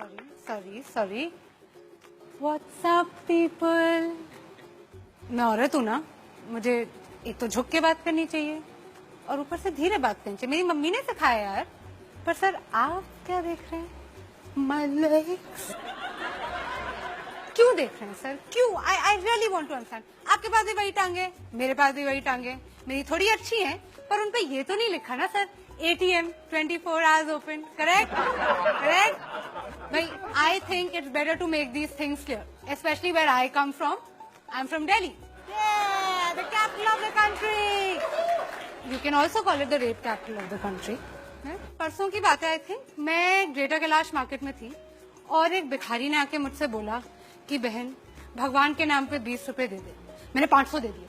Sorry WhatsApp people. मैं औरत हूँ ना, मुझे एक तो झुक के बात करनी चाहिए और ऊपर से धीरे बात करनी चाहिए। मेरी मम्मी ने सिखाया यार। पर सर आप क्या देख रहे हैं? My legs। क्यों देख रहे हैं सर, क्यों? I really want to understand. आपके पास भी वही टांगे, मेरे पास भी वही टांगे। मेरी थोड़ी अच्छी है पर उनपे ये तो नहीं लिखा ना sir ATM 24 hours open। Correct भाई। I think it's better to make these things clear, specially where I come from. I am from Delhi, the capital of the country. You can also call it the rape capital of the country. परसों की बात है, I think मैं Greater Kailash market में थी और एक भिखारी ने आके मुझसे बोला कि बहन भगवान के नाम पे 20 रुपए दे दे। मैंने 500 दे दिए।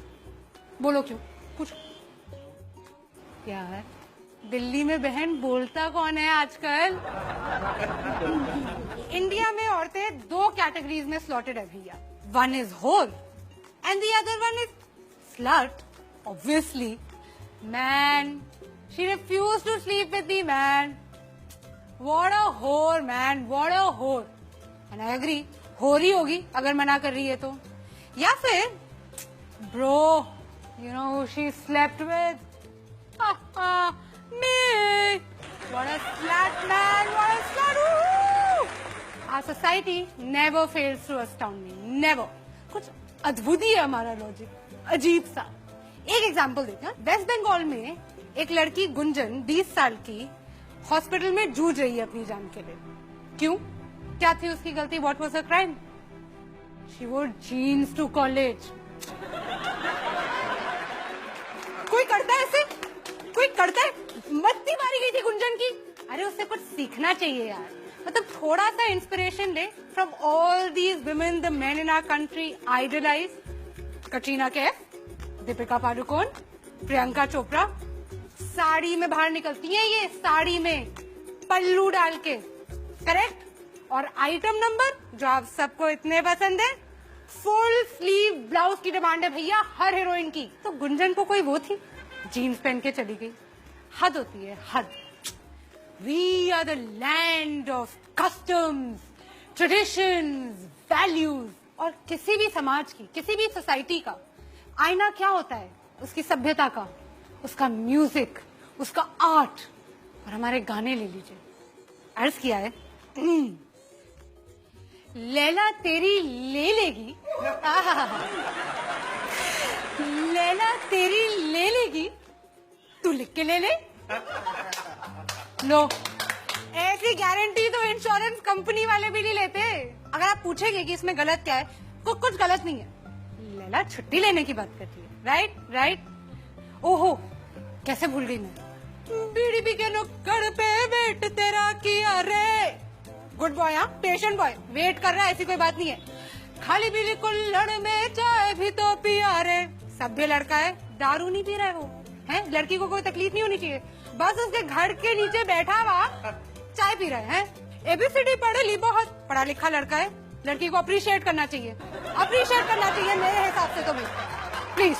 बोलो क्यों? कुछ यार दिल्ली में बहन बोलता कौन है आजकल? इंडिया में औरतें 2 कैटेगरीज में स्लॉटेड है भैया। One is whore and the other one is slut. Obviously man, she refused to sleep with me, man. What a whore, man. What a whore. And I agree. whore ही होगी अगर मना कर रही है तो। या फिर bro, you know who she slept with? Me. What a slut, man. What a slut. Woo! Our society never fails to astound me. Never. कुछ अद्भुत ही है हमारा लॉजिक, अजीब सा। एक एग्जाम्पल देते हैं। वेस्ट बंगाल में एक लड़की गुंजन 20 साल की हॉस्पिटल में जूझ रही है अपनी जान के लिए। क्यों? क्या थी उसकी गलती? What was her crime? She wore jeans to college. कोई करता है ऐसे? कोई करता है? मत्ती मारी गई थी गुंजन की। अरे उससे कुछ सीखना चाहिए यार। मतलब थोड़ा सा इंस्पिरेशन ले from all these women the men in our country idolize. Katrina Kaif, Deepika Padukone, Priyanka Chopra sari में बाहर निकलती हैं, ये साड़ी में पल्लू डाल के। करेक्ट। और आइटम नंबर जो आप सबको इतने पसंद है, फुल स्लीव ब्लाउज की डिमांड है भैया हर हीरोइन की। तो गुंजन को कोई वो थी, जीन्स पहन के चली गई। हद होती है, हद। We are the land of customs, traditions, values. और किसी भी समाज की, किसी भी सोसाइटी का आईना क्या होता है? उसकी सभ्यता का, उसका म्यूजिक, उसका आर्ट। और हमारे गाने ले लीजिए। अर्ज किया है लैला तेरी ले लेगी, लैला तेरी ले लेगी, तू लिख के ले ले। लो, ऐसी गारंटी तो इंश्योरेंस कंपनी वाले भी नहीं लेते। अगर आप पूछेंगे कि इसमें गलत क्या है, तो कुछ गलत नहीं है। लैला छुट्टी लेने की बात करती है। राइट। ओहो, कैसे भूल गई मैं। बीड़ी के नुक्कड़ पे वेट तेरा किया रे। गुड बॉय, हाँ, पेशेंट बॉय, वेट कर रहा है, ऐसी कोई बात नहीं है। खाली पीली कुल्हड़ में चाय भी तो पिया रे। सभ्य लड़का है, दारू नहीं पी रहा है वो, है? लड़की को कोई तकलीफ नहीं होनी चाहिए, बस उसके घर के नीचे बैठा हुआ चाय पी रहा है। ABCD पढ़े ली बहुत, पढ़ा लिखा लड़का है। लड़की को अप्रिशिएट करना चाहिए, अप्रिशिएट करना चाहिए मेरे हिसाब से तो भाई, प्लीज।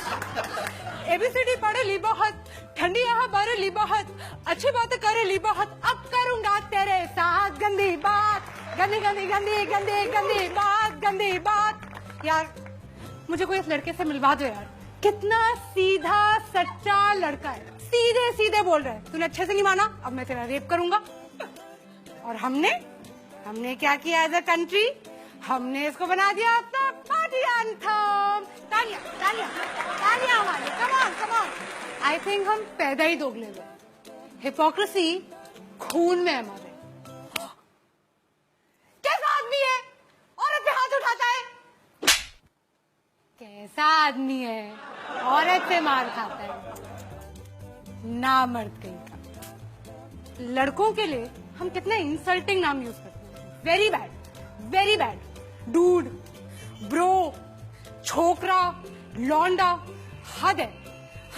ABCD पढ़े ली बहुत, ठंडी यहाँ बारे ली बहुत, अच्छी बातें करे ली बहुत। अब करूंगा तेरे साथ गंदी बात, गंदी गंदी गंदी गंदी गंदी बात, गंदी बात। यार मुझे कोई इस लड़के से मिलवा दो यार। कितना सीधा सच्चा लड़का है, सीधे सीधे बोल रहा है। तूने अच्छे से नहीं माना, अब मैं तेरा रेप करूंगा। और हमने क्या किया एज अ कंट्री? हमने इसको बना दिया अपना पार्टी एंथम। तालियां तालियां तालियां हमारे, come on come on. I think हम पैदा ही दोगले हुए। हिपोक्रेसी खून में हमारे। कैसा आदमी है औरत पे हाथ उठाता है? कैसा आदमी है औरत से मार खाता है? ना मर्द कहीं का। लड़कों के लिए हम कितने इंसल्टिंग नाम यूज करते हैं। Very bad, very bad. Dude, bro, छोकरा, लौंडा। हद है,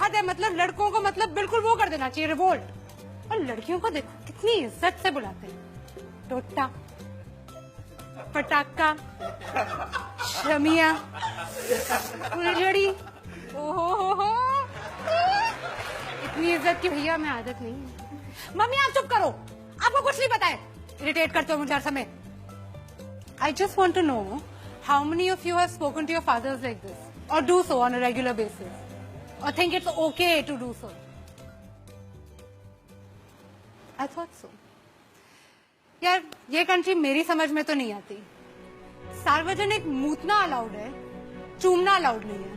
हद है। मतलब लड़कों को मतलब बिल्कुल वो कर देना चाहिए, रिवोल्ट। और लड़कियों को देखो कितनी इज्जत से बुलाते हैं। टोटा, पटाखा, शमिया, फुलझड़ी। ओहो, इतनी इज्जत की भैया मैं आदत नहीं है। मम्मी आप चुप करो, आपको कुछ नहीं पता है। इरिटेट करते हो मुझे हर समय। I just want to know how many of you have spoken to your fathers like this, or do so on a regular basis, or think it's okay to do so. I thought so. यार ये country मेरी समझ में तो नहीं आती. सार्वजनिक मूतना allowed है, चूमना अलाउड नहीं है.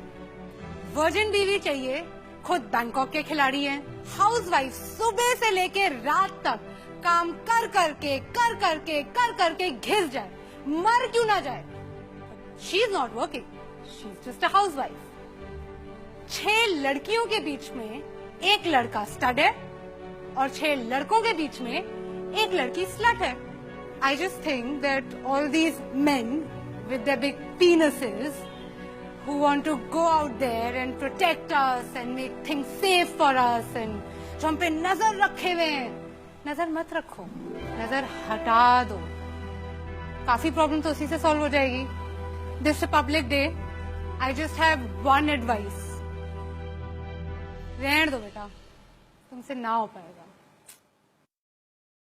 वर्जिन बीवी चाहिए, खुद बैंकॉक के खिलाड़ी हैं. हाउसवाइफ सुबह से लेके रात तक काम कर करके घिस जाए, मर क्यों ना जाए. She is not working, she is just a housewife. 6 लड़कियों के बीच में एक लड़का स्टड है और 6 लड़कों के बीच में एक लड़की स्लट है. I just think that all these men with their big penises who want to go out there and protect us and make things safe for us and जो हम पे नजर रखे हुए हैं, नजर मत रखो, नजर हटा दो. काफी प्रॉब्लम तो उसी से सॉल्व हो जाएगी. This Republic Day, I just have one advice. रहने दो बेटा, तुमसे ना हो पाएगा.